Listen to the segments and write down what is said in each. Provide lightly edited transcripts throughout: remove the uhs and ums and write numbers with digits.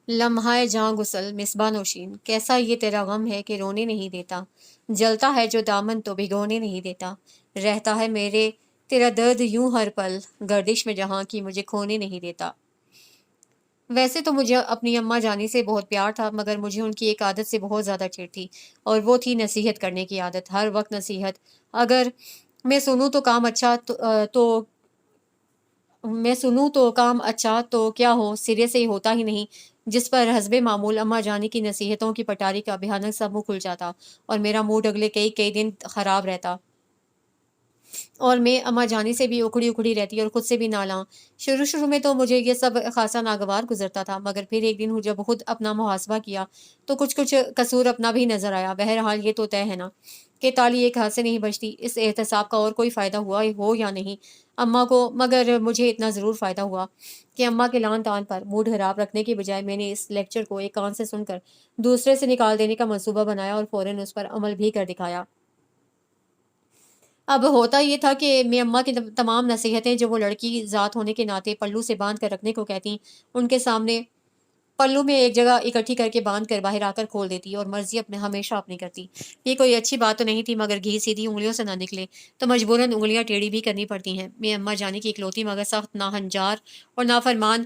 لمحہ جہاں غسل مصباح نوشین، کیسا یہ تیرا غم ہے کہ رونے نہیں دیتا، جلتا ہے جو دامن تو بھگونے نہیں دیتا، رہتا ہے میرے تیرا درد یوں ہر پل، گردش میں جہاں کی مجھے کھونے نہیں دیتا۔ ویسے تو مجھے اپنی اماں جانی سے بہت پیار تھا، مگر مجھے ان کی ایک عادت سے بہت زیادہ چڑ تھی، اور وہ تھی نصیحت کرنے کی عادت، ہر وقت نصیحت۔ اگر میں سنوں تو کام اچھا تو میں سنوں تو کام اچھا تو کیا ہو، سرے سے ہی ہوتا ہی نہیں، جس پر حسب معمول اماں جانی کی نصیحتوں کی پٹاری کا بھیانک سا منہ کھل جاتا اور میرا موڈ اگلے کئی کئی دن خراب رہتا، اور میں اماں جانی سے بھی اکھڑی اکھڑی رہتی اور خود سے بھی نالاں۔ شروع میں تو مجھے یہ سب خاصا ناگوار گزرتا تھا، مگر پھر ایک دن جب خود اپنا محاسبہ کیا تو کچھ قصور اپنا بھی نظر آیا۔ بہرحال یہ تو طے ہے نا کہ تالی ایک ہاتھ سے نہیں بجتی، اس احتساب کا اور کوئی فائدہ ہوا ہو یا نہیں اماں کو، مگر مجھے اتنا ضرور فائدہ ہوا کہ اماں کے لان تان پر موڈ خراب رکھنے کی بجائے میں نے اس لیکچر کو ایک کان سے سن کر دوسرے سے نکال دینے کا منصوبہ بنایا اور فوراً اس پر عمل بھی کر دکھایا۔ اب ہوتا یہ تھا کہ میں اماں کی تمام نصیحتیں جو وہ لڑکی ذات ہونے کے ناطے پلو سے باندھ کر رکھنے کو کہتی، ان کے سامنے پلو میں ایک جگہ اکٹھی کر کے باندھ کر باہر آ کر کھول دیتی اور مرضی ہمیشہ اپنی کرتی۔ یہ کوئی اچھی بات تو نہیں تھی، مگر گھی سیدھی انگلیوں سے نہ نکلے تو مجبوراً انگلیاں ٹیڑھی بھی کرنی پڑتی ہیں۔ میں اماں جانی کی اکلوتی مگر سخت ناہنجار اور نافرمان،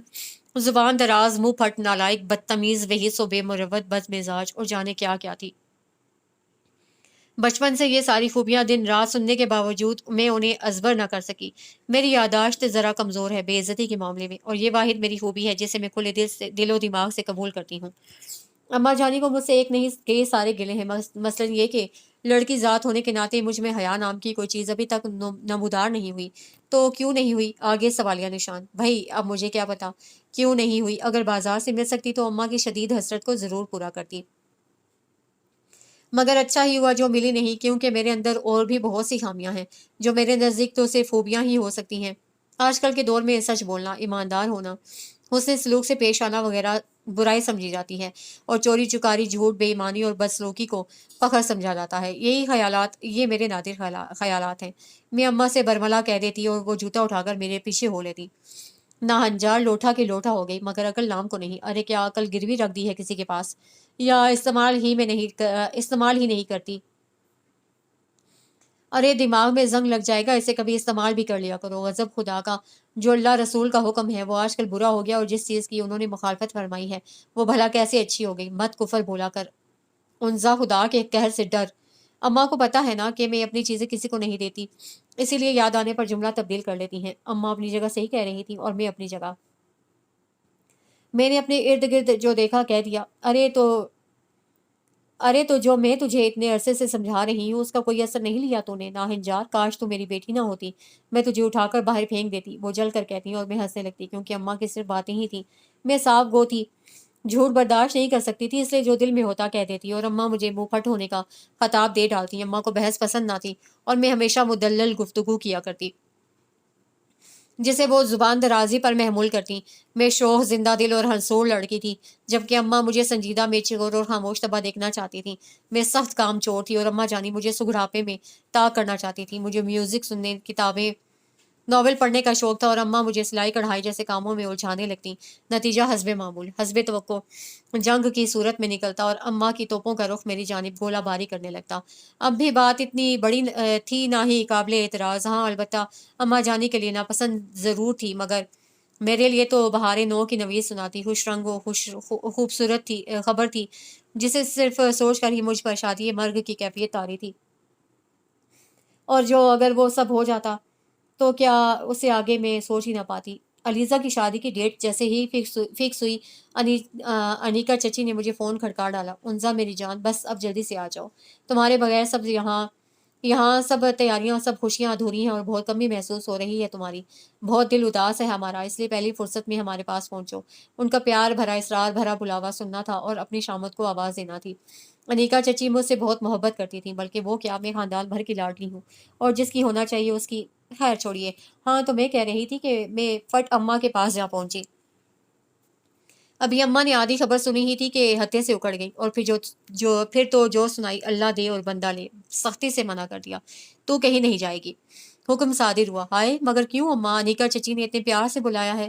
زبان دراز، منہ پھٹ، نالائق، بدتمیز، وحش و بے مروت، بد مزاج اور جانے کیا کیا تھی۔ بچپن سے یہ ساری خوبیاں دن رات سننے کے باوجود میں انہیں ازبر نہ کر سکی۔ میری یادداشت ذرا کمزور ہے بے عزتی کے معاملے میں، اور یہ واحد میری خوبی ہے جسے میں کھلے دل و دماغ سے قبول کرتی ہوں۔ اماں جانی کو مجھ سے ایک نہیں کئی سارے گلے ہیں، مثلاً یہ کہ لڑکی ذات ہونے کے ناطے مجھ میں حیا نام کی کوئی چیز ابھی تک نمودار نہیں ہوئی۔ تو کیوں نہیں ہوئی؟ آگے سوالیہ نشان۔ بھائی اب مجھے کیا پتا کیوں نہیں ہوئی، اگر بازار سے مل سکتی تو اماں کی شدید حسرت کو ضرور پورا کرتی، مگر اچھا ہی ہوا جو ملی نہیں، کیونکہ میرے اندر اور بھی بہت سی خامیاں ہیں جو میرے نزدیک تو صرف خوبیاں ہی ہو سکتی ہیں۔ آج کل کے دور میں سچ بولنا، ایماندار ہونا، حسن سلوک سے پیش آنا وغیرہ برائی سمجھی جاتی ہے، اور چوری چکاری، جھوٹ، بے ایمانی اور بدسلوکی کو فخر سمجھا جاتا ہے۔ یہی خیالات، یہ میرے نادر خیالات ہیں۔ میں اماں سے برملا کہہ دیتی اور وہ جوتا اٹھا کر میرے پیچھے ہو لیتی۔ ناہنجار لوٹا کے لوٹا ہو گئی، مگر عقل نام کو نہیں۔ ارے کیا عقل گروی رکھ دی ہے کسی کے پاس، یا استعمال ہی نہیں کرتی؟ ارے دماغ میں زنگ لگ جائے گا، اسے کبھی استعمال بھی کر لیا کرو۔ غضب خدا کا، جو اللہ رسول کا حکم ہے وہ آج کل برا ہو گیا، اور جس چیز کی انہوں نے مخالفت فرمائی ہے وہ بھلا کیسے اچھی ہو گئی۔ مت کفر بولا کر، انزا خدا کے قہر سے ڈر۔ اماں کو پتا ہے نا کہ میں اپنی چیزیں کسی کو نہیں دیتی، اسی لیے یاد آنے پر جملہ تبدیل کر لیتی ہیں۔ اماں اپنی جگہ صحیح کہہ رہی تھی اور میں اپنی جگہ۔ میں نے اپنے ارد گرد جو دیکھا کہہ دیا۔ ارے تو جو میں تجھے اتنے عرصے سے سمجھا رہی ہوں اس کا کوئی اثر نہیں لیا تو نے؟ ناہنجار، کاش تو میری بیٹی نہ ہوتی، میں تجھے اٹھا کر باہر پھینک دیتی۔ وہ جل کر کہتی اور میں ہنسنے لگتی، کیونکہ اماں کی صرف باتیں ہی تھیں۔ میں صاف گو تھی، جھوٹ برداشت نہیں کر سکتی تھی، اس لیے جو دل میں ہوتا کہہ دیتی، اور اماں مجھے منہ پھٹ ہونے کا خطاب دے ڈالتی۔ اماں کو بحث پسند نہ تھی اور میں ہمیشہ مدلل گفتگو کیا کرتی جسے وہ زبان درازی پر محمول کرتی۔ میں شوخ، زندہ دل اور ہنسوڑ لڑکی تھی، جبکہ اماں مجھے سنجیدہ، میچور اور خاموش طبع دیکھنا چاہتی تھیں۔ میں سخت کام چور تھی اور اماں جانی مجھے سگڑاپے میں طاق کرنا چاہتی تھی۔ مجھے میوزک سننے، کتابیں، ناول پڑھنے کا شوق تھا، اور اماں مجھے سلائی کڑھائی جیسے کاموں میں الجھانے لگتی۔ نتیجہ حسب معمول، حسب توقع، جنگ کی صورت میں نکلتا، اور اماں کی توپوں کا رخ میری جانب گولہ باری کرنے لگتا۔ اب بھی بات اتنی بڑی تھی نہ ہی قابل اعتراض۔ ہاں البتہ اماں جانی کے لیے ناپسند ضرور تھی، مگر میرے لیے تو بہار نو کی نوید سناتی خوش رنگ و خوبصورت خبر تھی، جسے صرف سوچ کر ہی مجھ پر شادی مرگ کی کیفیت طاری تھی، اور جو اگر وہ سب ہو جاتا تو کیا، اسے آگے میں سوچ ہی نہ پاتی۔ علیزہ کی شادی کی ڈیٹ جیسے ہی فکس ہوئی، انیکا چچی نے مجھے فون کھڑکا ڈالا۔ انزا میری جان، بس اب جلدی سے آ جاؤ، تمہارے بغیر سب یہاں سب تیاریاں، سب خوشیاں ادھوری ہیں، اور بہت کمی محسوس ہو رہی ہے تمہاری۔ بہت دل اداس ہے ہمارا، اس لیے پہلی فرصت میں ہمارے پاس پہنچو۔ ان کا پیار بھرا، اسرار بھرا بلاوا سننا تھا اور اپنی شامت کو آواز دینا تھی۔ انیکا چچی مجھ سے بہت محبت کرتی تھیں، بلکہ وہ کیا، میں خاندان بھر کی لاڈلی ہوں، اور جس کی ہونا چاہیے اس کی۔ خیر چھوڑیے۔ ہاں تو میں کہہ رہی تھی کہ میں فٹ اماں کے پاس جا پہنچی۔ ابھی اماں نے آدھی خبر سنی ہی تھی کہ ہتے سے اکڑ گئی، اور پھر تو جو سنائی اللہ دے اور بندہ لے، سختی سے منع کر دیا۔ تو کہیں نہیں جائے گی۔ حکم صادر ہوا۔ ہائے مگر کیوں اماں؟ انیکا چچی نے اتنے پیار سے بلایا ہے۔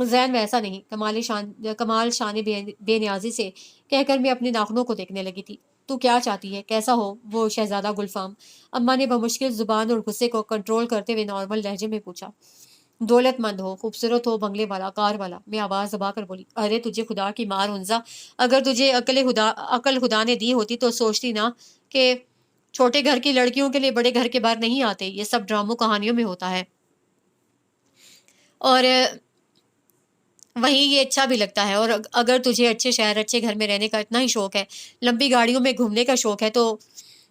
زین ویسا نہیں، کمال شان بے نیازی سے کہہ کر میں اپنے ناخنوں کو دیکھنے لگی تھی۔ تو کیا چاہتی ہے، کیسا ہو وہ شہزادہ گلفام؟ اماں نے بمشکل زبان اور غصے کو کنٹرول کرتے ہوئے نارمل لہجے میں پوچھا۔ دولت مند ہو، خوبصورت ہو، بنگلے والا، کار والا، میں آواز دبا کر بولی۔ ارے تجھے خدا کی مار ہنزا، اگر تجھے عقل خدا نے دی ہوتی تو سوچتی نا کہ چھوٹے گھر کی لڑکیوں کے لیے بڑے گھر کے باہر نہیں آتے، یہ سب ڈراموں کہانیوں میں ہوتا ہے، اور وہیں یہ اچھا بھی لگتا ہے۔ اور اگر تجھے اچھے شہر اچھے گھر میں رہنے کا اتنا ہی شوق ہے، لمبی گاڑیوں میں گھومنے کا شوق ہے، تو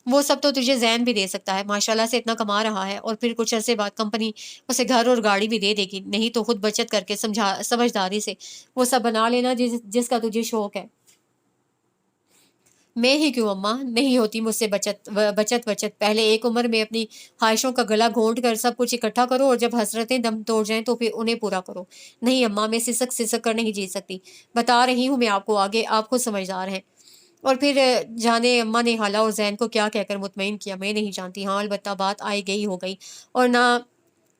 وہ سب تو تجھے زین بھی دے سکتا ہے، ماشاءاللہ سے اتنا کما رہا ہے، اور پھر کچھ عرصے بعد کمپنی اسے گھر اور گاڑی بھی دے دے گی، نہیں تو خود بچت کر کے سمجھداری سے وہ سب بنا لینا جس کا تجھے شوق ہے۔ میں ہی کیوں اماں، نہیں ہوتی مجھ سے بچت پہلے ایک عمر میں اپنی خواہشوں کا گلا گھونٹ کر سب کچھ اکٹھا کرو، اور جب حسرتیں دم توڑ جائیں تو پھر انہیں پورا کرو۔ نہیں اماں، میں سسک کر نہیں جی سکتی، بتا رہی ہوں میں آپ کو، آگے آپ خود سمجھدار ہیں۔ اور پھر جانے اماں نے حالہ اور زین کو کیا کہہ کر مطمئن کیا، میں نہیں جانتی، ہاں البتہ بات آئی گئی ہو گئی، اور نہ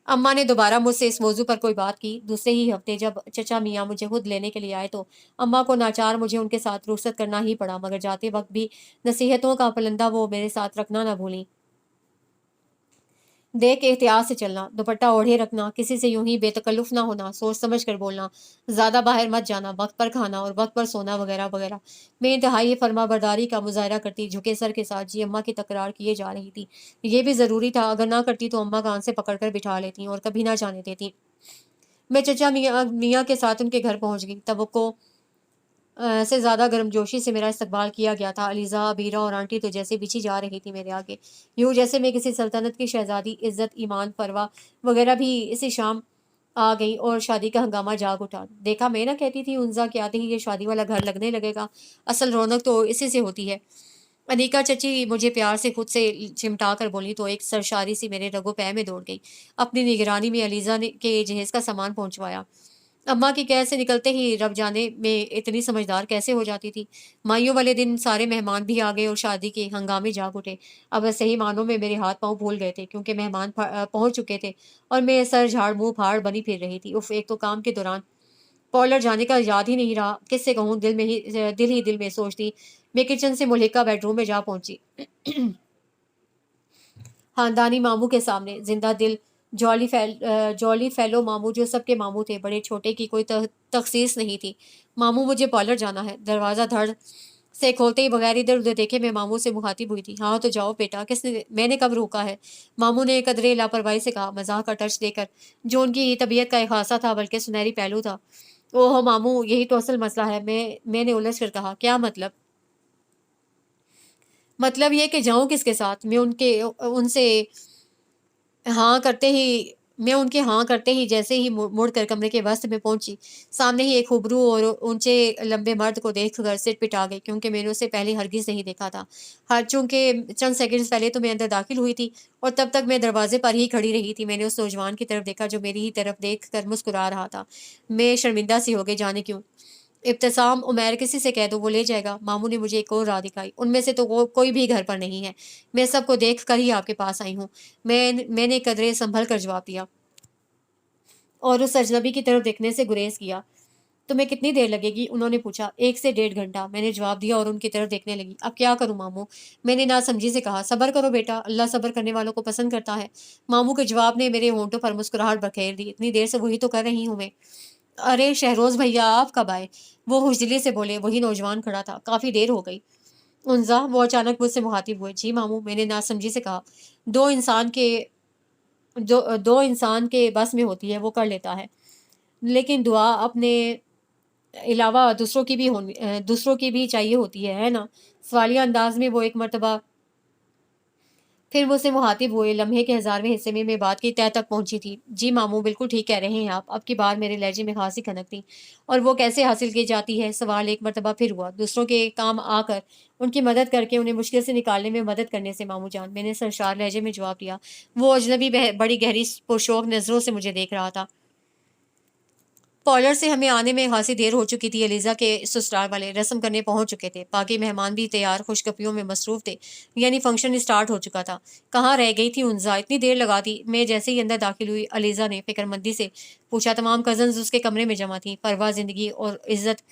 اماں نے دوبارہ مجھ سے اس موضوع پر کوئی بات کی۔ دوسرے ہی ہفتے جب چچا میاں مجھے خود لینے کے لیے آئے تو اماں کو ناچار مجھے ان کے ساتھ رخصت کرنا ہی پڑا، مگر جاتے وقت بھی نصیحتوں کا پلندہ وہ میرے ساتھ رکھنا نہ بھولیں۔ دیکھ احتیاط سے چلنا، دوپٹہ اوڑھے رکھنا، کسی سے یوں ہی بے تکلف نہ ہونا، سوچ سمجھ کر بولنا، زیادہ باہر مت جانا، وقت پر کھانا اور وقت پر سونا، وغیرہ وغیرہ۔ میں انتہائی فرما برداری کا مظاہرہ کرتی جھکے سر کے ساتھ جی اماں کی تکرار کیے جا رہی تھی۔ یہ بھی ضروری تھا، اگر نہ کرتی تو اماں کان سے پکڑ کر بٹھا لیتی اور کبھی نہ جانے دیتی۔ میں چچا میاں کے ساتھ ان کے گھر پہنچ گئی۔ توقع سے زیادہ گرم جوشی سے میرا استقبال کیا گیا تھا۔ علیزہ، عبیرہ اور آنٹی تو جیسے بچھی جا رہی تھی میرے آگے، یوں جیسے میں کسی سلطنت کی شہزادی، عزت، ایمان، پرواہ وغیرہ بھی اسی شام آ گئی اور شادی کا ہنگامہ جاگ اٹھا۔ دیکھا، میں نہ کہتی تھی انزا کہ آتے ہی یہ شادی والا گھر لگنے لگے گا، اصل رونق تو اسی سے ہوتی ہے۔ انیکا چچی مجھے پیار سے خود سے چمٹا کر بولی تو ایک سرشاری سی میرے رگو پے میں دوڑ گئی۔ اپنی نگرانی میں علیزہ نے کے جہیز کا سامان پہنچوایا۔ اماں کی قید سے نکلتے ہی رب جانے میں اتنی سمجھدار کیسے ہو جاتی تھی۔ مائیوں والے دن سارے مہمان بھی آ گئے اور شادی کے ہنگامے جاگ اٹھے۔ اب صحیح معنوں میں میرے ہاتھ پاؤں بھول گئے تھے، کیونکہ مہمان پہنچ چکے تھے اور میں سر جھاڑ منہ پھاڑ بنی پھر رہی تھی۔ ایک تو کام کے دوران پارلر جانے کا یاد ہی نہیں رہا، کس سے کہوں، دل میں سوچتی میں کچن سے ملحقہ بیڈ روم میں جا پہنچی۔ خاندانی ماموں کے سامنے زندہ دل جولی فیلو ماموں جو سب کے ماموں تھے، بڑے چھوٹے کی کوئی تخصیص نہیں تھی۔ ماموں مجھے پارلر جانا ہے، دروازہ دھڑ سے کھولتے ہی بغیر ادھر ادھر دیکھے میں ماموں سے مخاطب ہوئی تھی۔ ہاں تو جاؤ بیٹا، میں نے کب روکا ہے؟ ماموں نے قدرے لاپرواہی سے کہا، مزاح کا ٹچ دے کر، جو ان کی طبیعت کا ایک خاصہ تھا بلکہ سنہری پہلو تھا۔ اوہ ماموں، یہی تو اصل مسئلہ ہے، میں نے الجھ کر کہا۔ کیا مطلب؟ مطلب یہ کہ جاؤں کس کے ساتھ؟ ہاں کرتے ہی میں ان کے ہاں کرتے ہی جیسے ہی مڑ کر کمرے کے وسط میں پہنچی، سامنے ہی ایک خوبرو اور اونچے لمبے مرد کو دیکھ کر سر پٹا گئی، کیونکہ میں نے اسے پہلے ہرگز نہیں دیکھا تھا۔ چونکہ چند سیکنڈز پہلے تو میں اندر داخل ہوئی تھی اور تب تک میں دروازے پر ہی کھڑی رہی تھی۔ میں نے اس نوجوان کی طرف دیکھا جو میری ہی طرف دیکھ کر مسکرا رہا تھا۔ میں شرمندہ سی ہو گئی، جانے کیوں۔ ابتسام، عمیر، کسی سے کہہ دو وہ لے جائے گا۔ ماموں نے مجھے ایک اور راہ دکھائی، ان میں سے تو کوئی بھی گھر پر نہیں ہے، میں سب کو دیکھ کر ہی آپ کے پاس آئی ہوں۔ میں نے قدرے سنبھل کر جواب دیا اور اس اجنبی کی طرف دیکھنے سے گریز کیا۔ تمہیں کتنی دیر لگے گی؟ انہوں نے پوچھا۔ 1 سے 1.5 گھنٹہ، میں نے جواب دیا اور ان کی طرف دیکھنے لگی۔ اب کیا کروں ماموں؟ میں نے ناسمجھی سے کہا۔ صبر کرو بیٹا، اللہ صبر کرنے والوں کو پسند کرتا ہے۔ ماموں کے جواب نے میرے ہونٹوں پر مسکراہٹ بکھیر دی۔ اتنی دیر سے وہی تو کر رہی ہوں میں۔ ارے شہروز بھیا، آپ کب آئے؟ وہ ہوشدلی سے بولے۔ وہی نوجوان کھڑا تھا۔ کافی دیر ہو گئی انزا، وہ اچانک مجھ سے مخاطب ہوئے۔ جی ماموں، میں نے ناسمجھی سے کہا۔ دو انسان کے دو انسان کے بس میں ہوتی ہے وہ کر لیتا ہے، لیکن دعا اپنے علاوہ دوسروں کی بھی چاہیے ہوتی ہے نا؟ سوالیہ انداز میں وہ ایک مرتبہ پھر مجھ سے مخاطب ہوئے۔ لمحے کے 1000ویں حصے میں بات کی تہہ تک پہنچی تھی۔ جی ماموں، بالکل ٹھیک کہہ رہے ہیں آپ۔ اب کی بار میرے لہجے میں خاصی کھنک تھی۔ اور وہ کیسے حاصل کی جاتی ہے؟ سوال ایک مرتبہ پھر ہوا۔ دوسروں کے کام آ کر ان کی مدد کر کے انہیں مشکل سے نکالنے میں مدد کرنے سے ماموں جان، میں نے سرشار لہجے میں جواب دیا۔ وہ اجنبی بڑی گہری پرشوق نظروں سے مجھے دیکھ رہا تھا۔ پارلر سے ہمیں آنے میں خاصی دیر ہو چکی تھی۔ علیزہ کے سسرال والے رسم کرنے پہنچ چکے تھے، باقی مہمان بھی تیار خوشخبریوں میں مصروف تھے، یعنی فنکشن اسٹارٹ ہو چکا تھا۔ کہاں رہ گئی تھی انزا، اتنی دیر لگا دی۔ میں جیسے ہی اندر داخل ہوئی، علیزہ نے فکر مندی سے پوچھا۔ تمام کزنز اس کے کمرے میں جمع تھیں، پروا، زندگی اور عزت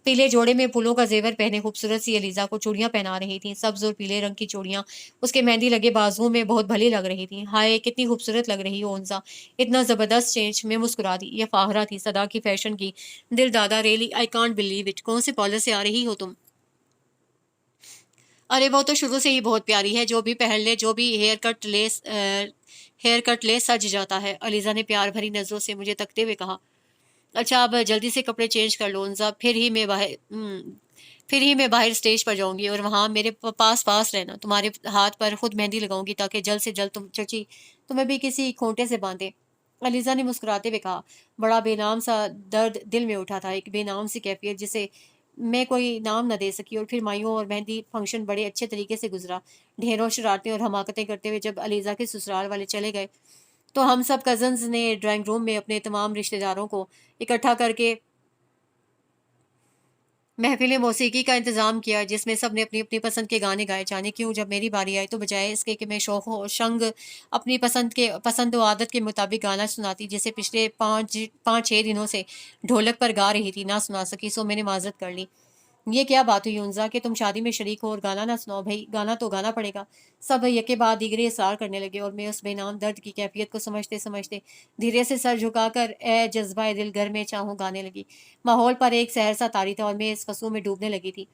پیلے جوڑے میں پھولوں کا زیور پہنے خوبصورت سی علیزہ کو چوڑیاں پہنا رہی تھیں، سبز اور پیلے رنگ کی چوڑیاں اس کے مہندی لگے بازوؤں میں بہت بھلی لگ رہی تھیں۔ ہائے کتنی خوبصورت لگ رہی ہو انزا، اتنا زبردست چینج۔ میں مسکرا دی، یہ فاخرہ تھی صدا کی فیشن کی دل دادا، really I can't believe it. کون سے پارلر سے آ رہی ہو تم؟ ارے وہ تو شروع سے ہی بہت پیاری ہے، جو بھی پہن لے، جو بھی ہیئر کٹ لے سج جاتا ہے۔ علیزہ نے پیار بھری نظروں سے مجھے تکتے ہوئے کہا۔ اچھا اب جلدی سے کپڑے چینج کر لو انزا، پھر ہی میں باہر اسٹیج پر جاؤں گی، اور وہاں میرے پاس رہنا، تمہارے ہاتھ پر خود مہندی لگاؤں گی تاکہ جلد سے جلد چچی تمہیں بھی کسی کھونٹے سے باندھے۔ علیزہ نے مسکراتے ہوئے کہا۔ بڑا بے نام سا درد دل میں اٹھا تھا، ایک بے نام سی کیفیت جسے میں کوئی نام نہ دے سکی۔ اور پھر مایوں اور مہندی فنکشن بڑے اچھے طریقے سے گزرا، ڈھیروں شرارتیں اور حماقتیں کرتے ہوئے۔ جب علیزہ کے سسرال والے چلے گئے تو ہم سب کزنز نے ڈرائنگ روم میں اپنے تمام رشتہ داروں کو اکٹھا کر کے محفل موسیقی کا انتظام کیا، جس میں سب نے اپنی اپنی پسند کے گانے گائے۔ جانے کیوں جب میری باری آئی تو بجائے اس کے کہ میں شوق و شنگ اپنی پسند و عادت کے مطابق گانا سناتی، جسے پچھلے 5-6 دنوں سے ڈھولک پر گا رہی تھی، نہ سنا سکی، سو میں نے معذرت کر لی۔ یہ کیا بات ہوئی انزا کہ تم شادی میں شریک ہو اور گانا نہ سناؤ؟ بھائی گانا تو گانا پڑے گا۔ سب یکے بعد دیگرے اصرار کرنے لگے، اور میں اس بے نام درد کی کیفیت کو سمجھتے دھیرے سے سر جھکا کر اے جذبہ دل گر میں چاہوں گانے لگی۔ ماحول پر ایک سحر سا طاری تھا، اور میں اس فسوں میں ڈوبنے لگی تھی۔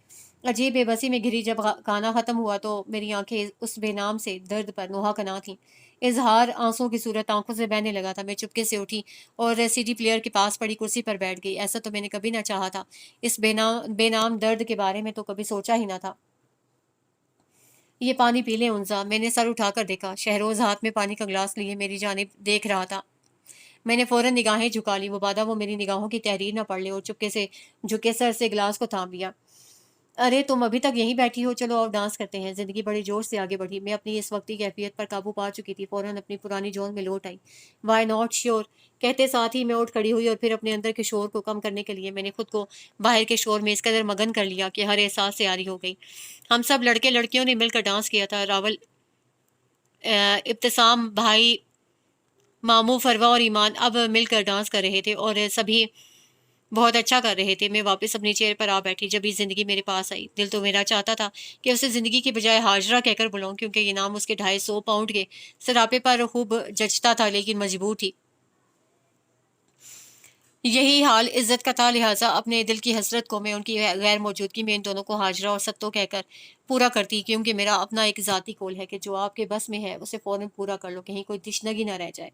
عجیب بے بسی میں گھری۔ جب گانا ختم ہوا تو میری آنکھیں اس بے نام سے درد پر نوحہ کنا تھیں، اظہار آنسوں کی صورت آنکھوں سے بہنے لگا تھا۔ میں چپکے سے اٹھی اور سی ڈی پلیئر کے پاس پڑی کرسی پر بیٹھ گئی۔ ایسا تو میں نے کبھی نہ چاہا تھا، اس بے نام درد کے بارے میں تو کبھی سوچا ہی نہ تھا۔ یہ پانی پی لیں انزا۔ میں نے سر اٹھا کر دیکھا، شہروز ہاتھ میں پانی کا گلاس لیے میری جانب دیکھ رہا تھا۔ میں نے فوراً نگاہیں جھکا لی، مبادا وہ میری نگاہوں کی تحریر نہ پڑھ لے، اور چپکے سے جھکے سر سے گلاس کو تھام لیا۔ ارے تم ابھی تک یہیں بیٹھی ہو، چلو اور ڈانس کرتے ہیں۔ زندگی بڑے جوش سے آگے بڑھی۔ میں اپنی اس وقتی کیفیت پر قابو پا چکی تھی، فوراً اپنی پرانی جون میں لوٹ آئی۔ وائی ناٹ، شیور کہتے ساتھ ہی میں اٹھ کھڑی ہوئی، اور پھر اپنے اندر کے شور کو کم کرنے کے لیے میں نے خود کو باہر کے شور میں اس قدر مگن کر لیا کہ ہر احساس سے عاری ہو گئی۔ ہم سب لڑکے لڑکیوں نے مل کر ڈانس کیا تھا۔ راول، ابتسام، بھائی ماموں، فروا اور ایمان اب مل کر ڈانس کر رہے تھے، اور سبھی بہت اچھا کر رہے تھے۔ میں واپس اپنی چیئر پر آ بیٹھی۔ جب ہی زندگی میرے پاس آئی، دل تو میرا چاہتا تھا کہ اسے زندگی کی بجائے ہاجرہ کہہ کر بلاؤں، کیونکہ یہ نام اس کے 250 پاؤنڈ کے سراپے پر خوب جچتا تھا، لیکن مجبور تھی۔ یہی حال عزت کا تھا، لہٰذا اپنے دل کی حسرت کو میں ان کی غیر موجودگی میں ان دونوں کو ہاجرہ اور ستو کہہ کر پورا کرتی، کیونکہ میرا اپنا ایک ذاتی قول ہے کہ جو آپ کے بس میں ہے اسے فوراً پورا کر لو، کہیں کوئی تشنگی نہ رہ جائے۔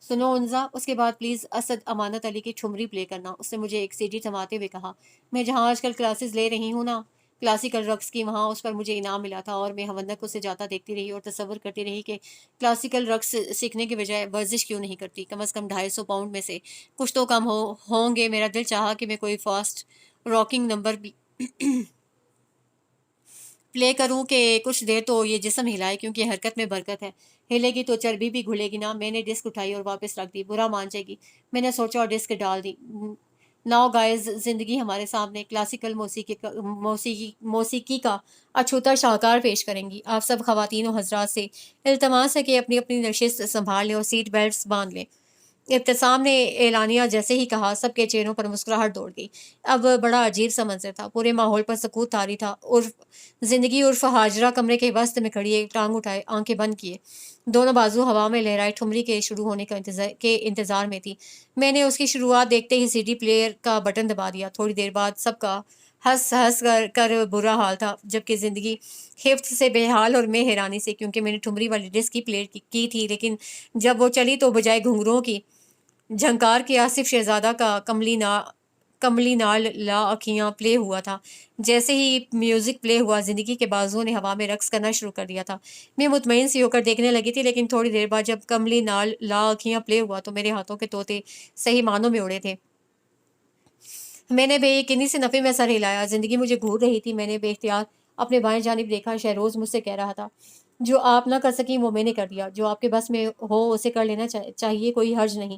سنو انزا، اس کے بعد پلیز اسد امانت علی کی ٹھمری پلے کرنا، اس نے مجھے ایک سی ڈی تھماتے ہوئے کہا۔ میں جہاں آج کل کلاسز لے رہی ہوں نا، کلاسیکل رقص کی، وہاں اس پر مجھے انعام ملا تھا، اور میں ہونک اسے جاتا دیکھتی رہی اور تصور کرتی رہی کہ کلاسیکل رقص سیکھنے کے بجائے ورزش کیوں نہیں کرتی۔ کم از کم 250 پاؤنڈ میں سے کچھ تو کم ہوں گے۔ میرا دل چاہا کہ میں کوئی فاسٹ راکنگ نمبر بھی پلے کروں کہ کچھ دیر تو یہ جسم ہلائے، کیونکہ حرکت میں برکت ہے، ہلے گی تو چربی بھی گھلے گی نا۔ میں نے ڈسک اٹھائی اور واپس رکھ دی، برا مان جائے گی، میں نے سوچا، اور ڈسک ڈال دی۔ ناؤ گائز، زندگی ہمارے سامنے کلاسیکل موسیقی کا اچھوتا شاہکار پیش کریں گی۔ آپ سب خواتین و حضرات سے التماس ہے کہ اپنی اپنی نشست سنبھال لیں اور سیٹ بیلٹس باندھ لیں۔ ابتسام نے اعلانیہ جیسے ہی کہا، سب کے چہروں پر مسکراہٹ دوڑ گئی۔ اب بڑا عجیب سا منظر تھا، پورے ماحول پر سکوت طاری تھا۔ زندگی عرف ہاجرہ کمرے کے وسط میں کھڑی، ایک ٹانگ اٹھائے، آنکھیں بند کیے، دونوں بازو ہوا میں لہرائے، ٹھمری کے شروع ہونے کے انتظار میں تھی۔ میں نے اس کی شروعات دیکھتے ہی سی ڈی پلیئر کا بٹن دبا دیا۔ تھوڑی دیر بعد سب کا ہنس کر برا حال تھا، جبکہ زندگی حفظ سے بے حال، اور میں حیرانی سے، کیونکہ میں نے ٹھمری والی ڈسک کی پلے کی تھی، لیکن جب وہ چلی تو بجائے گھنگروں کی جھنکار کے آصف شہزادہ کا کملی نال لا اکھیاں پلے ہوا تھا۔ جیسے ہی میوزک پلے ہوا، زندگی کے بازوؤں نے ہوا میں رقص کرنا شروع کر دیا تھا۔ میں مطمئن سی ہو کر دیکھنے لگی تھی، لیکن تھوڑی دیر بعد جب کملی نال لا اکھیاں پلے ہوا تو میرے ہاتھوں کے طوطے صحیح معنوں میں اڑے تھے۔ میں نے بے یقینی سے نفے میں سر ہلایا، زندگی مجھے گھور رہی تھی۔ میں نے بے اختیار اپنے بائیں جانب دیکھا، شہروز مجھ سے کہہ رہا تھا، جو آپ نہ کر سکیں وہ میں نے کر دیا، جو آپ کے بس میں ہو اسے کر لینا چاہیے، کوئی حرج نہیں۔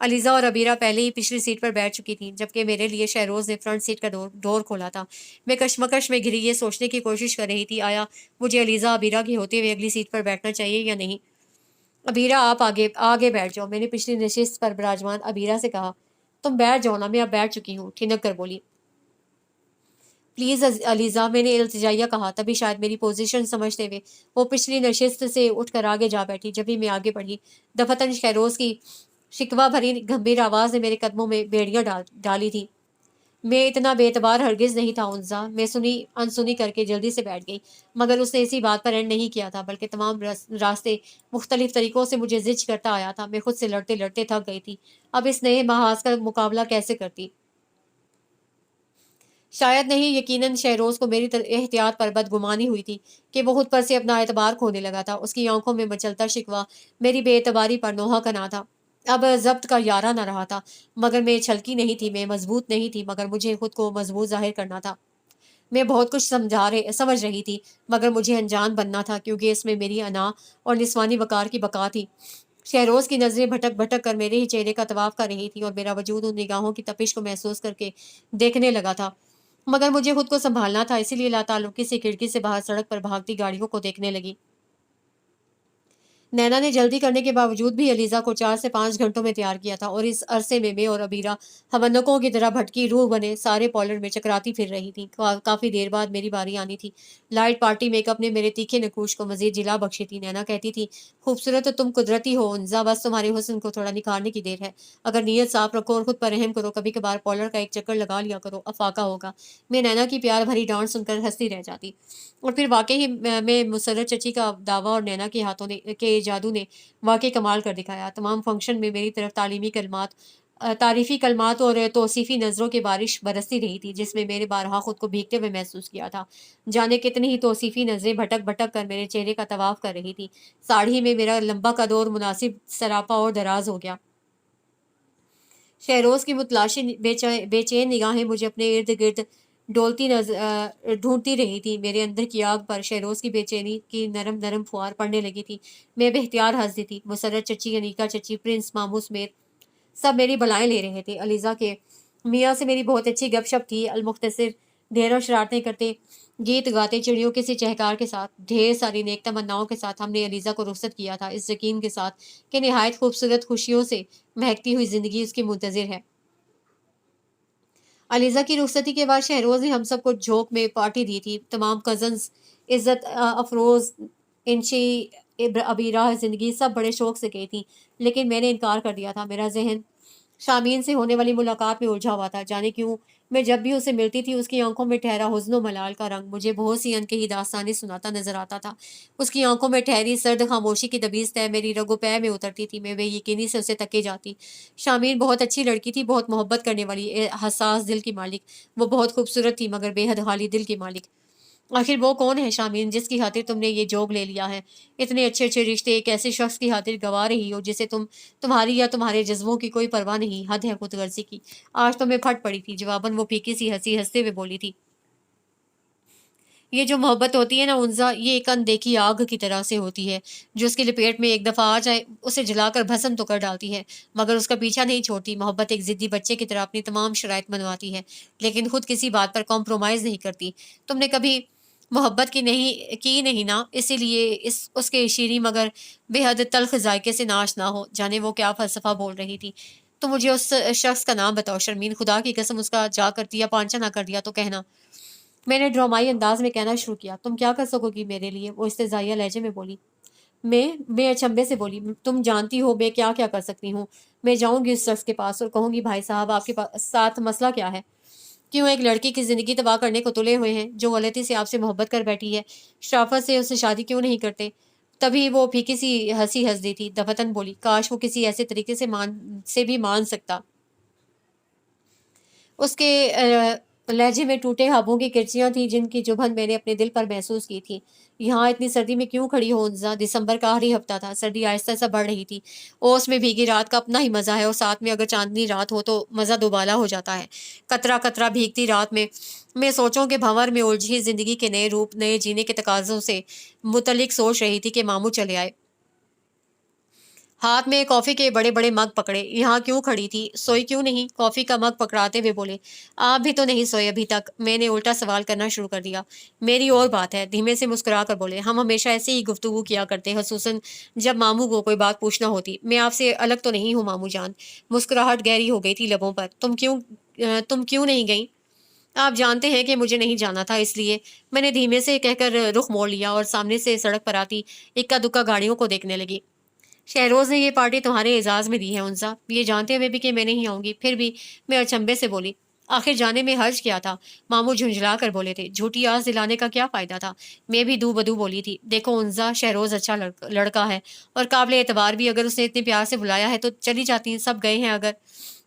علیزہ اور ابیرہ پہلے ہی پچھلی سیٹ پر بیٹھ چکی تھیں، جبکہ میرے لیے شہروز نے فرنٹ سیٹ کا ڈور کھولا تھا۔ میں کشمکش میں گھری یہ سوچنے کی کوشش کر رہی تھی آیا مجھے علیزہ ابیرہ کے ہوتے ہوئے اگلی سیٹ پر بیٹھنا چاہیے یا نہیں۔ ابیرہ آپ آگے آگے بیٹھ جاؤ، میں نے پچھلی نشست پر براجمان ابیرہ سے کہا۔ تم بیٹھ جاؤ نا، میں اب بیٹھ چکی ہوں، ٹھنک کر بولی۔ پلیز علیزہ، میں نے التجائیہ کہا، تبھی شاید میری پوزیشن سمجھتے ہوئے وہ پچھلی نشست سے اٹھ کر آگے جا بیٹھی۔ جب بھی میں آگے بڑھی، دفتن شہروز کی شکوہ بھری گمبھیر آواز نے میرے قدموں میں بیڑیاں ڈالی تھی۔ میں اتنا بے اعتبار ہرگز نہیں تھا اونزا، میں انسنی کر کے جلدی سے بیٹھ گئی، مگر اس نے اسی بات پر اینڈ نہیں کیا تھا، بلکہ تمام راستے مختلف طریقوں سے مجھے زج کرتا آیا تھا۔ میں خود سے لڑتے لڑتے تھک گئی تھی، اب اس نئے محاذ کا مقابلہ کیسے کرتی؟ شاید نہیں، یقیناً شہروز کو میری احتیاط پر بدگمانی ہوئی تھی کہ وہ خود پر سے اپنا اعتبار کھونے لگا تھا۔ اس کی آنکھوں میں مچلتا شکوہ میری بے اعتباری پر نوحہ کنا تھا، اب ضبط کا یارہ نہ رہا تھا۔ مگر میں چھلکی نہیں تھی، میں مضبوط نہیں تھی، مگر مجھے خود کو مضبوط ظاہر کرنا تھا۔ میں بہت کچھ سمجھ رہی تھی، مگر مجھے انجان بننا تھا، کیونکہ اس میں میری انا اور نسوانی وقار کی بقا تھی۔ شہروز کی نظریں بھٹک بھٹک کر میرے ہی چہرے کا طواف کر رہی تھی، اور میرا وجود ان نگاہوں کی تپش کو محسوس کر کے دیکھنے لگا تھا، مگر مجھے خود کو سنبھالنا تھا، اسی لیے لاتعلقی سے کھڑکی سے باہر سڑک پر بھاگتی گاڑیوں کو دیکھنے لگی۔ نینا نے جلدی کرنے کے باوجود بھی علیزہ کو 4 سے 5 گھنٹوں میں تیار کیا تھا، اور اس عرصے میں اور ابیرہ ہونکوں کی طرح بھٹکی روح بنے سارے پالر میں چکراتی پھر رہی تھی۔ کافی دیر بعد میری باری آنی تھی۔ لائٹ پارٹی میک اپ نے میرے تیکھے نقوش کو مزید جلا بخشی تھی۔ نینا کہتی تھی، خوبصورت تو تم قدرتی ہو انزا، بس تمہارے حسن کو تھوڑا نکھارنے کی دیر ہے۔ اگر نیت صاف رکھو اور خود پر رحم کرو، کبھی کبھار پالر کا ایک چکر لگا لیا کرو، افاقہ ہوگا۔ میں نینا کی پیار بھری ڈانٹ سن کر ہنستی رہ جاتی، اور پھر واقعی میں مسرت چچی کا دعویٰ اور نینا کے ہاتھوں کے جادو نے واقعی کمال کر دکھایا۔ تمام فنکشن میں میری طرف تعریفی کلمات اور توصیفی نظروں کی بارش برستی رہی تھی، جس میں میرے بارہا خود کو بھیگتے ہوئے محسوس کیا تھا۔ جانے کتنی ہی توصیفی نظریں بھٹک بھٹک کر میرے چہرے کا طواف کر رہی تھی۔ ساڑھی میں میرا لمبا قد اور مناسب سراپا اور دراز ہو گیا۔ شہروز کی متلاشی بے چین نگاہیں مجھے اپنے ارد گرد ڈھونڈتی رہی تھی۔ میرے اندر کی آگ پر شہروز کی بے چینی کی نرم نرم فوار پڑنے لگی تھی۔ میں بے اختیار ہنس دی تھی۔ مسرت چچی، انیکا چچی، پرنس مامو سمیت سب میری بلائیں لے رہے تھے۔ علیزہ کے میاں سے میری بہت اچھی گپ شپ تھی۔ المختصر ڈھیروں شرارتیں کرتے، گیت گاتے، چڑیوں کے سی چہکار کے ساتھ، ڈھیر ساری نیک تمناؤں کے ساتھ ہم نے علیزہ کو رخصت کیا تھا، اس یقین کے ساتھ کہ نہایت خوبصورت خوشیوں سے مہکتی ہوئی زندگی اس کی منتظر ہے۔ علیزہ کی رخصتی کے بعد شہروز نے ہم سب کو جھونک میں پارٹی دی تھی۔ تمام کزنز، عزت افروز، انشی، ابیرہ، زندگی سب بڑے شوق سے گئی تھیں، لیکن میں نے انکار کر دیا تھا۔ میرا ذہن شامین سے ہونے والی ملاقات میں الجھا ہوا تھا۔ جانے کیوں میں جب بھی اسے ملتی تھی، اس کی آنکھوں میں ٹھہرا حزن و ملال کا رنگ مجھے بہت سی انکہی داستانیں سناتا نظر آتا تھا۔ اس کی آنکھوں میں ٹھہری سرد خاموشی کی دبیز طے میری رگ و پے میں اترتی تھی۔ میں بے یقینی سے اسے تکے جاتی۔ شامین بہت اچھی لڑکی تھی، بہت محبت کرنے والی، حساس دل کی مالک۔ وہ بہت خوبصورت تھی، مگر بے حد خالی دل کی مالک۔ آخر وہ کون ہے شامین، جس کی خاطر تم نے یہ جوگ لے لیا ہے؟ اتنے اچھے اچھے رشتے ایک ایسے شخص کی خاطر گوا رہی ہو جسے تمہاری یا تمہارے جذبوں کی کوئی پرواہ نہیں۔ حد ہے خود غرضی کی۔ آج تو میں پھٹ پڑی تھی۔ جواباً وہ پھیکی سی ہنسی ہنستے ہوئے بولی تھی، یہ جو محبت ہوتی ہے نا انزا، یہ ایک اندیکھی آگ کی طرح سے ہوتی ہے، جو اس کی لپیٹ میں ایک دفعہ آ جائے اسے جلا کر بھسم تو کر ڈالتی ہے، مگر اس کا پیچھا نہیں چھوڑتی۔ محبت ایک ضدی بچے کی طرح اپنی تمام شرائط منواتی ہے، لیکن خود کسی بات پر کمپرومائز نہیں کرتی۔ تم نے کبھی محبت کی نہیں نا، اسی لیے اس کے شیریں مگر بے حد تلخ ذائقے سے ناش نہ ہو۔ جانے وہ کیا فلسفہ بول رہی تھی۔ تو مجھے اس شخص کا نام بتاؤ شرمین، خدا کی قسم اس کا جا کر دیا پانچا نہ کر دیا تو کہنا۔ میں نے ڈرامائی انداز میں کہنا شروع کیا، تم کیا کر سکو گی میرے لیے؟ وہ استہزائیہ لہجے میں بولی۔ میں اچنبے سے بولی، تم جانتی ہو میں کیا کیا کر سکتی ہوں۔ میں جاؤں گی اس شخص کے پاس اور کہوں گی، بھائی صاحب آپ کے ساتھ مسئلہ کیا ہے؟ کیوں ایک لڑکی کی زندگی تباہ کرنے کو تلے ہوئے ہیں جو غلطی سے آپ سے محبت کر بیٹھی ہے؟ شرافت سے اس سے شادی کیوں نہیں کرتے؟ تبھی وہ پھیکی سی ہنسی ہنس دی تھی۔ دفتن بولی، کاش وہ کسی ایسے طریقے سے بھی مان سکتا۔ اس کے لہجے میں ٹوٹے خوابوں کی کرچیاں تھیں جن کی چبھن میں نے اپنے دل پر محسوس کی تھی۔ یہاں اتنی سردی میں کیوں کھڑی ہو انزا؟ دسمبر کا آخری ہفتہ تھا، سردی آہستہ آہستہ بڑھ رہی تھی۔ اوس میں بھیگی رات کا اپنا ہی مزہ ہے، اور ساتھ میں اگر چاندنی رات ہو تو مزہ دوبالا ہو جاتا ہے۔ قطرہ قطرہ بھیگتی رات میں سوچوں کے بھنور میں الجھی زندگی کے نئے روپ، نئے جینے کے تقاضوں سے متعلق سوچ رہی تھی کہ ماموں چلے آئے۔ ہاتھ میں کافی کے بڑے بڑے مگ پکڑے۔ یہاں کیوں کھڑی تھی؟ سوئی کیوں نہیں؟ کافی کا مگ پکڑاتے ہوئے بولے۔ آپ بھی تو نہیں سوئے ابھی تک؟ میں نے الٹا سوال کرنا شروع کر دیا۔ میری اور بات ہے، دھیمے سے مسکرا کر بولے۔ ہم ہمیشہ ایسے ہی گفتگو کیا کرتے، خصوصاً جب ماموں کو کوئی بات پوچھنا ہوتی۔ میں آپ سے الگ تو نہیں ہوں ماموں جان؟ مسکراہٹ گہری ہو گئی تھی لبوں پر۔ تم کیوں نہیں گئیں؟ آپ جانتے ہیں کہ مجھے نہیں جانا تھا، اس لیے میں نے دھیمے سے کہہ کر رخ موڑ لیا اور سامنے سے سڑک پر آتی اکا دکا گاڑیوں کو دیکھنے لگی۔ شہروز نے یہ پارٹی تمہارے اعزاز میں دی ہے انزا، یہ جانتے ہوئے بھی کہ میں نہیں آؤں گی، پھر بھی میں اچنبے سے بولی۔ آخر جانے میں حرج کیا تھا؟ ماموں جھنجھلا کر بولے تھے۔ جھوٹی آس دلانے کا کیا فائدہ تھا؟ میں بھی دو بدو بولی تھی۔ دیکھو انزا، شہروز اچھا لڑکا ہے اور قابل اعتبار بھی، اگر اس نے اتنے پیار سے بلایا ہے تو چلی جاتی، سب گئے ہیں اگر۔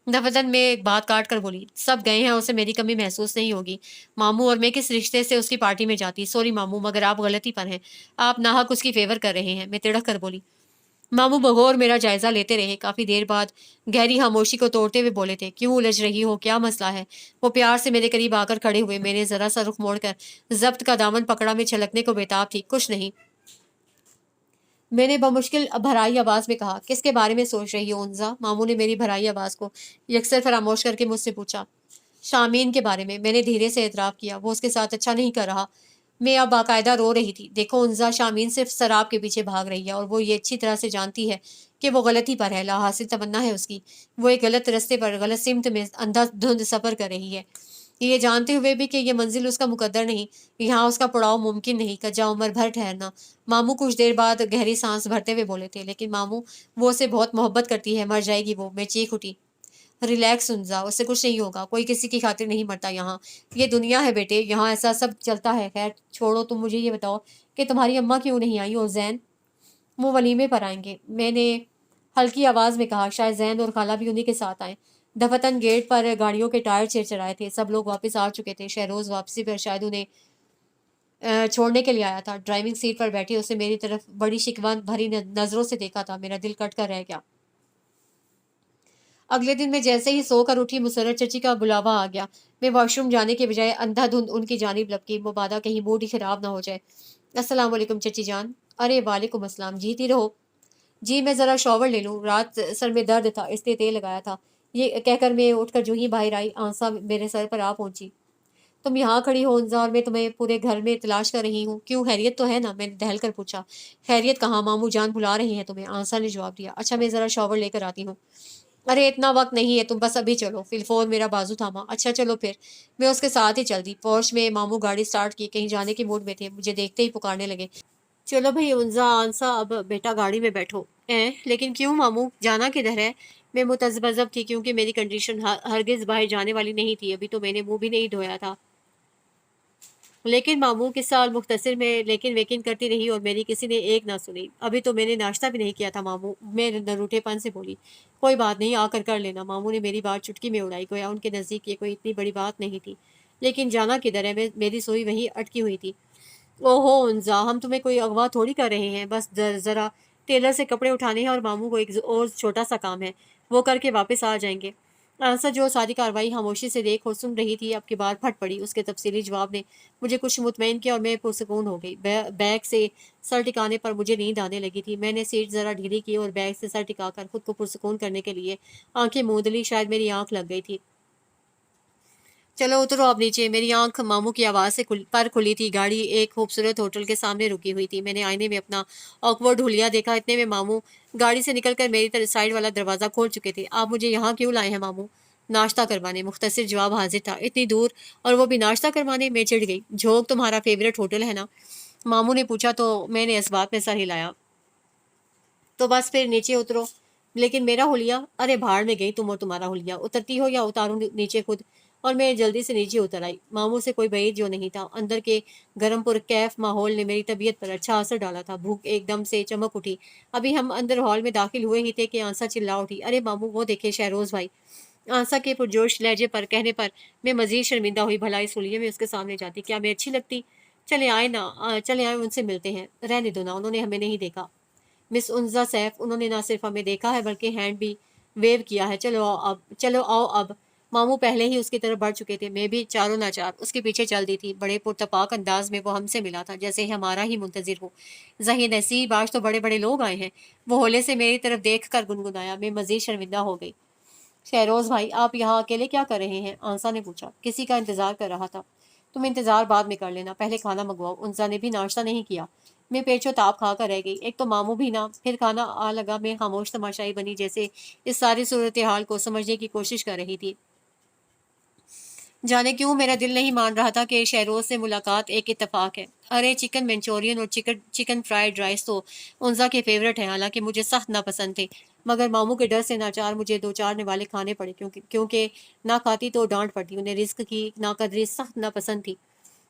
دفتن میں ایک بات کاٹ کر بولی۔ سب گئے ہیں، اسے میری کمی محسوس نہیں ہوگی ماموں، اور میں کس رشتے سے اس کی پارٹی میں جاتی؟ سوری ماموں، مگر آپ غلطی پر ہیں، آپ ناحق اس کی فیور کر رہے ہیں۔ میں تڑک کر بولی۔ ماموں بغور میرا جائزہ لیتے رہے، کافی دیر بعد گہری خاموشی کو توڑتے ہوئے بولے تھے۔ کیوں الجھ رہی ہو؟ کیا مسئلہ ہے؟ وہ پیار سے میرے قریب آ کر کھڑے ہوئے۔ میں نے ذرا سا رخ موڑ کر ضبط کا دامن پکڑا، میں چھلکنے کو بےتاب تھی۔ کچھ نہیں، میں نے بمشکل بھرائی آواز میں کہا۔ کس کے بارے میں سوچ رہی ہو انزا؟ ماموں نے میری بھرائی آواز کو یکسر فراموش کر کے مجھ سے پوچھا۔ شامین کے بارے میں نے دھیرے سے اعتراف کیا۔ وہ اس کے ساتھ اچھا نہیں کر رہا۔ میں اب باقاعدہ رو رہی تھی۔ دیکھو انزا، شامین صرف سراب کے پیچھے بھاگ رہی ہے، اور وہ یہ اچھی طرح سے جانتی ہے کہ وہ غلطی پر ہے، لا حاصل تمنا ہے اس کی۔ وہ ایک غلط رستے پر، غلط سمت میں اندھا دھند سفر کر رہی ہے، یہ جانتے ہوئے بھی کہ یہ منزل اس کا مقدر نہیں، یہاں اس کا پڑاؤ ممکن نہیں، کجا عمر بھر ٹھہرنا۔ ماموں کچھ دیر بعد گہری سانس بھرتے ہوئے بولے تھے۔ لیکن ماموں، وہ اسے بہت محبت کرتی ہے، مر جائے گی وہ۔ میں چیخ اٹھی۔ ریلیکس انزا، اس سے کچھ نہیں ہوگا، کوئی کسی کی خاطر نہیں مرتا یہاں، یہ دنیا ہے بیٹے، یہاں ایسا سب چلتا ہے۔ خیر چھوڑو، تم مجھے یہ بتاؤ کہ تمہاری اماں کیوں نہیں آئی اور زین؟ وہ ولیمے پر آئیں گے، میں نے ہلکی آواز میں کہا۔ شاید زین اور خالہ بھی انہی کے ساتھ آئیں۔ دفتن گیٹ پر گاڑیوں کے ٹائر چرچرائے تھے، سب لوگ واپس آ چکے تھے۔ شہروز واپسی پر شاید انہیں چھوڑنے کے لیے آیا تھا۔ ڈرائیونگ سیٹ پر بیٹھی اسے میری طرف بڑی شکوان بھری نظروں سے دیکھا تھا۔ میرا دل کٹ کر رہ گیا۔ اگلے دن میں جیسے ہی سو کر اٹھی، مسرت چچی کا بلاوا آ گیا۔ میں واش روم جانے کے بجائے اندھا دھند ان کی جانب لپکی، مبادا کہیں موڈ ہی خراب نہ ہو جائے۔ السلام علیکم چچی جان۔ ارے وعلیکم السلام، جیتی رہو۔ جی میں ذرا شاور لے لوں، رات سر میں درد تھا اس لیے تیل لگایا تھا۔ یہ کہہ کر میں اٹھ کر جو ہی باہر آئی، آنسا میرے سر پر آ پہنچی۔ تم یہاں کھڑی ہو انزا، اور میں تمہیں پورے گھر میں تلاش کر رہی ہوں، کیوں خیریت تو ہے نا؟ میں نے دہل کر پوچھا۔ خیریت کہاں، ماموں جان بلا رہے ہیں تمہیں، آنسا نے جواب دیا۔ اچھا میں ذرا شاور لے کر آتی ہوں۔ ارے اتنا وقت نہیں ہے، تم بس ابھی چلو۔ فی الفور میرا بازو تھاما۔ اچھا چلو پھر۔ میں اس کے ساتھ ہی چل دی۔ پورچ میں ماموں گاڑی سٹارٹ کی، کہیں جانے کے موڈ میں تھے، مجھے دیکھتے ہی پکارنے لگے۔ چلو بھئی انزا، آنسا، اب بیٹا گاڑی میں بیٹھو۔ لیکن کیوں ماموں، جانا کدھر ہے؟ میں متذبذب تھی کیونکہ میری کنڈیشن ہرگز باہر جانے والی نہیں تھی، ابھی تو میں نے منہ بھی نہیں دھویا تھا۔ لیکن ماموں کے سال مختصر میں لیکن ویکن کرتی رہی اور میری کسی نے ایک نہ سنی۔ ابھی تو میں نے ناشتہ بھی نہیں کیا تھا ماموں، میں نروٹے پن سے بولی۔ کوئی بات نہیں، آ کر لینا۔ ماموں نے میری بات چٹکی میں اڑائی، گویا ان کے نزدیک یہ کوئی اتنی بڑی بات نہیں تھی۔ لیکن جانا کدھر ہے؟ میری سوئی وہیں اٹکی ہوئی تھی۔ اوہو انزا، ہم تمہیں کوئی اغوا تھوڑی کر رہے ہیں، بس ذرا ٹیلر سے کپڑے اٹھانے ہیں اور ماموں کو ایک اور چھوٹا سا کام ہے، وہ کر کے واپس آ جائیں گے۔ آنسا جو ساری کاروائی خاموشی سے دیکھ اور سن رہی تھی، اب کی بار پھٹ پڑی۔ اس کے تفصیلی جواب نے مجھے کچھ مطمئن کیا اور میں پرسکون ہو گئی۔ بیگ سے سر ٹکانے پر مجھے نیند آنے لگی تھی۔ میں نے سیٹ ذرا ڈھیلی کی اور بیگ سے سر ٹکا کر خود کو پرسکون کرنے کے لیے آنکھیں موند لی، شاید میری آنکھ لگ گئی تھی۔ چلو اترو اب نیچے۔ میری آنکھ ماموں کی آواز سے پر کھلی تھی۔ گاڑی ایک خوبصورت ہوٹل کے سامنے رکی ہوئی تھی۔ میں نے آئینے میں اپنا آکورڈ حلیہ دیکھا، اتنے میں ماموں گاڑی سے نکل کر میری طرف سائڈ والا دروازہ کھول چکے تھے۔ آپ مجھے یہاں کیوں لائے ہیں ماموں؟ ناشتہ کروانے، مختصر جواب حاضر تھا۔ اتنی دور اور وہ بھی ناشتہ کروانے؟ میں چڑھ گئی۔ جھوک تمہارا فیوریٹ ہوٹل ہے نا؟ ماموں نے پوچھا تو میں نے اس بات میں سر ہلایا۔ تو بس پھر نیچے اترو۔ لیکن میرا حلیہ؟ ارے بھاڑ میں گئی تم اور تمہارا حلیہ، اترتی ہو یا اتاروں نیچے خود؟ اور میں جلدی سے نیچے اتر آئی۔ ماموں سے کوئی بعید جو نہیں تھا۔ اندر کے گرم پر کیف ماحول نے میری طبیعت پر اچھا اثر ڈالا تھا۔ بھوک ایک دم سے چمک اٹھی۔ ابھی ہم اندر ہال میں داخل ہوئے ہی تھے کہ آنسا چلا اٹھی۔ ارے ماموں، وہ دیکھے شہروز بھائی۔ آنسا کے پرجوش لہجے پر کہنے پر میں مزید شرمندہ ہوئی۔ بھلا اس حلیے میں اس کے سامنے جاتی، کیا میں اچھی لگتی؟ چلے آئے ان سے ملتے ہیں۔ رہنے دو نا، انہوں نے ہمیں نہیں دیکھا۔ مس انزا سیف، انہوں نے نہ صرف ہمیں دیکھا ہے بلکہ ہینڈ بھی ویو کیا ہے۔ چلو آؤ اب۔ ماموں پہلے ہی اس کی طرف بڑھ چکے تھے، میں بھی چاروں ناچار اس کے پیچھے چل دی تھی۔ بڑے پرتپاک انداز میں وہ ہم سے ملا تھا، جیسے ہمارا ہی منتظر ہو۔ ذہین نصیب، آج تو بڑے بڑے لوگ آئے ہیں، وہ ہولے سے میری طرف دیکھ کر گنگنایا۔ میں مزید شرمندہ ہو گئی۔ شہروز بھائی، آپ یہاں اکیلے کیا کر رہے ہیں؟ آنسا نے پوچھا۔ کسی کا انتظار کر رہا تھا۔ تم انتظار بعد میں کر لینا، پہلے کھانا منگواؤ۔ انسا نے بھی ناشتہ نہیں کیا۔ میں پیچو تاپ کھا کر رہ گئی۔ ایک تو ماموں بھی نہ، پھر کھانا آ لگا۔ میں خاموش تماشائی بنی، جیسے اس ساری صورتحال کو سمجھنے کی کوشش کر رہی تھی۔ جانے کیوں میرا دل نہیں مان رہا تھا کہ شہروز سے ملاقات ایک اتفاق ہے۔ ارے چکن مینچورین اور چکن فرائیڈ رائس تو انزا کے فیورٹ ہیں، حالانکہ مجھے سخت ناپسند تھے، مگر ماموں کے ڈر سے ناچار مجھے دو چار نوالے کھانے پڑے، کیونکہ نہ کھاتی تو ڈانٹ پڑتی۔ انہیں رزق کی ناقدری سخت ناپسند تھی۔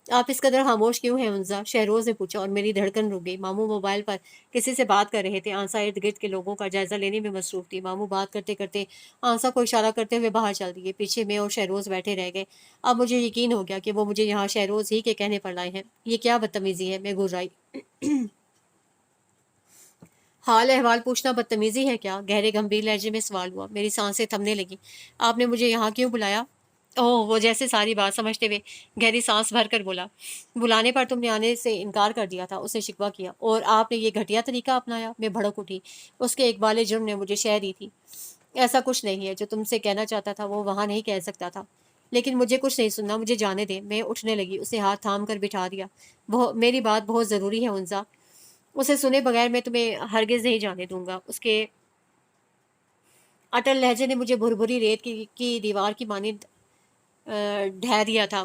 آپ اس قدر خاموش کیوں ہیں انزا؟ شہروز نے پوچھا، اور میری دھڑکن رک گئی۔ ماموں موبائل پر کسی سے بات کر رہے تھے۔ آنسا ارد گرد کے لوگوں کا جائزہ لینے میں مصروف تھی۔ ماموں بات کرتے کرتے آنسا کو اشارہ کرتے ہوئے باہر چل دیے۔ پیچھے میں اور شہروز بیٹھے رہ گئے۔ اب مجھے یقین ہو گیا کہ وہ مجھے یہاں شہروز ہی کے کہنے پر لائے ہیں۔ یہ کیا بدتمیزی ہے؟ میں گھرائی۔ حال احوال پوچھنا بدتمیزی ہے کیا؟ گہرے گمبھیر لہجے میں سوال ہوا۔ میری سانسیں تھمنے لگیں۔ آپ نے مجھے یہاں کیوں بلایا؟ اوہ، وہ جیسے ساری بات سمجھتے ہوئے گہری سانس بھر کر بولا۔ بلانے پر تم نے آنے سے انکار کر دیا تھا، اسے شکوہ کیا، اور آپ نے یہ گھٹیا طریقہ اپنایا۔ میں بھڑک اٹھی۔ اس کے اقبال جرم نے مجھے شہ دی تھی۔ ایسا کچھ نہیں ہے، جو تم سے کہنا چاہتا تھا وہ وہاں نہیں کہہ سکتا تھا۔ لیکن مجھے کچھ نہیں سننا، مجھے جانے دیں۔ میں اٹھنے لگی، اسے ہاتھ تھام کر بٹھا دیا۔ میری بات بہت ضروری ہے انزا، اسے سنے بغیر میں تمہیں ہرگز نہیں جانے دوں گا۔ اس کے اٹل لہجے نے مجھے بھربھری ریت کی دیوار کی مانند ڈھہ دیا تھا۔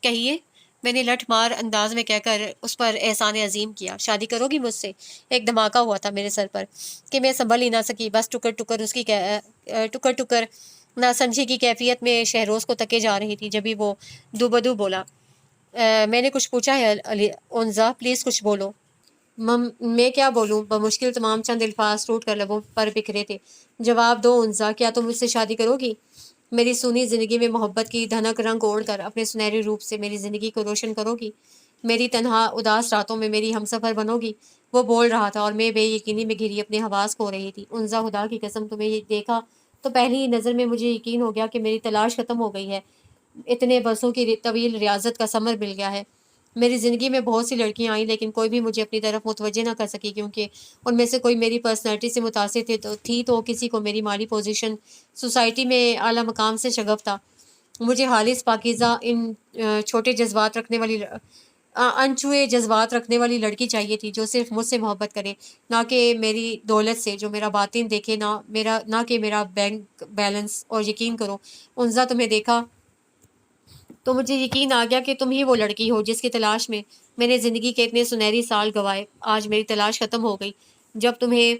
کہیے، میں نے لٹ مار انداز میں کہہ کر اس پر احسان عظیم کیا۔ شادی کرو گی مجھ سے؟ ایک دھماکہ ہوا تھا میرے سر پر کہ میں سنبھل ہی نہ سکی۔ بس ٹکر ٹکر نہ سمجھی کی کیفیت میں شہروز کو تکے جا رہی تھی۔ جبھی وہ دو بدو بولا، میں نے کچھ پوچھا ہے انزا، پلیز کچھ بولو۔ میں کیا بولوں؟ بمشکل تمام چند الفاظ ٹوٹ کر لبوں پر بکھرے تھے۔ جواب دو انزا، کیا تم مجھ سے شادی کرو گی؟ میری سونی زندگی میں محبت کی دھنک رنگ اوڑھ کر اپنے سنہری روپ سے میری زندگی کو روشن کرو گی؟ میری تنہا اداس راتوں میں میری ہمسفر بنو گی؟ وہ بول رہا تھا اور میں بے یقینی میں گھری اپنے حواس کھو رہی تھی۔ انزا، خدا کی قسم، تمہیں یہ دیکھا تو پہلی ہی نظر میں مجھے یقین ہو گیا کہ میری تلاش ختم ہو گئی ہے۔ اتنے برسوں کی طویل ریاضت کا ثمر مل گیا ہے۔ میری زندگی میں بہت سی لڑکیاں آئیں، لیکن کوئی بھی مجھے اپنی طرف متوجہ نہ کر سکی، کیونکہ ان میں سے کوئی میری پرسنالٹی سے متاثر تھی تو کسی کو میری مالی پوزیشن، سوسائٹی میں اعلیٰ مقام سے شغف تھا۔ مجھے خالص، پاکیزہ، چھوٹے جذبات رکھنے والی انچوئے جذبات رکھنے والی لڑکی چاہیے تھی، جو صرف مجھ سے محبت کرے، نہ کہ میری دولت سے، جو میرا باطن دیکھے، نہ کہ میرا بینک بیلنس۔ اور یقین کرو انزا، تمہیں دیکھا تو مجھے یقین آ گیا کہ تم ہی وہ لڑکی ہو جس کی تلاش میں نے زندگی کے اتنے سنہری سال گوائے۔ آج میری تلاش ختم ہو گئی۔ جب تمہیں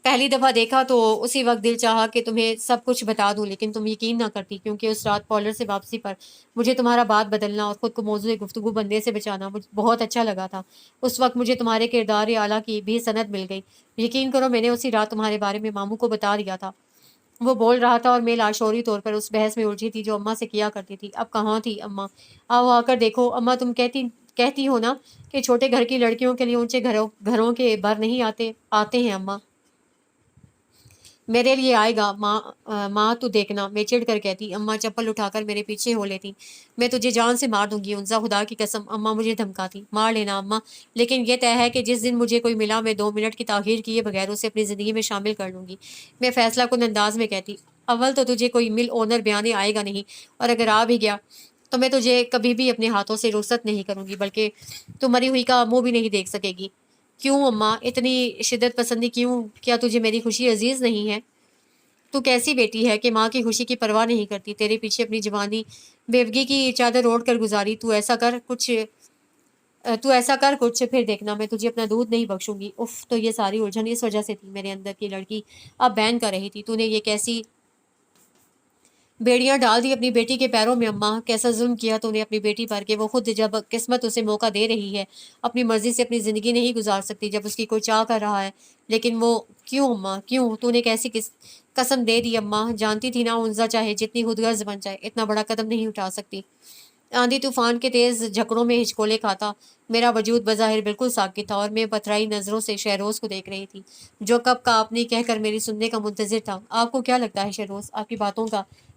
پہلی دفعہ دیکھا تو اسی وقت دل چاہا کہ تمہیں سب کچھ بتا دوں، لیکن تم یقین نہ کرتی، کیونکہ اس رات پولر سے واپسی پر مجھے تمہارا بات بدلنا اور خود کو موضوع گفتگو بننے سے بچانا بہت اچھا لگا تھا۔ اس وقت مجھے تمہارے کردار اعلیٰ کی بھی سند مل گئی۔ یقین کرو، میں نے اسی رات تمہارے بارے میں ماموں کو بتا دیا تھا۔ وہ بول رہا تھا اور میں لاشعوری طور پر اس بحث میں الجھی تھی جو اماں سے کیا کرتی تھی۔ اب کہاں تھی اماں؟ آؤ آ کر دیکھو اماں، تم کہتی ہو نا کہ چھوٹے گھر کی لڑکیوں کے لیے اونچے گھروں کے بر نہیں آتے ہیں اماں۔ میرے لیے آئے گا ماں تو دیکھنا، میں چڑھ کر کہتی۔ اماں چپل اٹھا کر میرے پیچھے ہو لیتی۔ میں تجھے جان سے مار دوں گی انزا، خدا کی قسم، اماں مجھے دھمکاتی۔ مار لینا اماں، لیکن یہ طے ہے کہ جس دن مجھے کوئی ملا میں 2 منٹ کی تاخیر کیے بغیر اسے اپنی زندگی میں شامل کر لوں گی، میں فیصلہ کن انداز میں کہتی۔ اول تو تجھے کوئی مل اونر بیانے آئے گا نہیں، اور اگر آ بھی گیا تو میں تجھے کبھی بھی اپنے ہاتھوں سے رخصت نہیں کروں گی، بلکہ تو مری ہوئی کا منہ بھی نہیں دیکھ سکے گی۔ کیوں اماں اتنی شدت پسندی کیوں؟ کیا تجھے میری خوشی عزیز نہیں ہے؟ تو کیسی بیٹی ہے کہ ماں کی خوشی کی پرواہ نہیں کرتی؟ تیرے پیچھے اپنی جوانی بیوگی کی چادر اوڑھ کر گزاری۔ تو ایسا کر کچھ، پھر دیکھنا میں تجھے اپنا دودھ نہیں بخشوں گی۔ اف، تو یہ ساری الجھن اس وجہ سے تھی۔ میرے اندر کی لڑکی اب بین کر رہی تھی۔ تو نے یہ کیسی بیڑیاں ڈال دی اپنی بیٹی کے پیروں میں اماں؟ کیسا ظلم کیا تو نے اپنی بیٹی پر کہ وہ خود جب قسمت اسے موقع دے رہی ہے اپنی مرضی سے اپنی زندگی نہیں گزار سکتی، جب اس کی کوئی چاہ کر رہا ہے، لیکن وہ کیوں اماں کیوں؟ تو نے کیسی قسم دے دی اماں؟ جانتی تھی نا انزا چاہے جتنی خود غرض بن جائے اتنا بڑا قدم نہیں اٹھا سکتی۔ آندھی طوفان کے تیز جھکڑوں میں ہچکولے کھاتا میرا وجود بظاہر بالکل ساکت تھا، اور میں پتھرائی نظروں سے شہروز کو دیکھ رہی تھی، جو کب کا آپ نے کہہ کر میری سننے کا منتظر تھا۔ آپ کو کیا لگتا ہے شہروز؟ آپ کی باتوں کا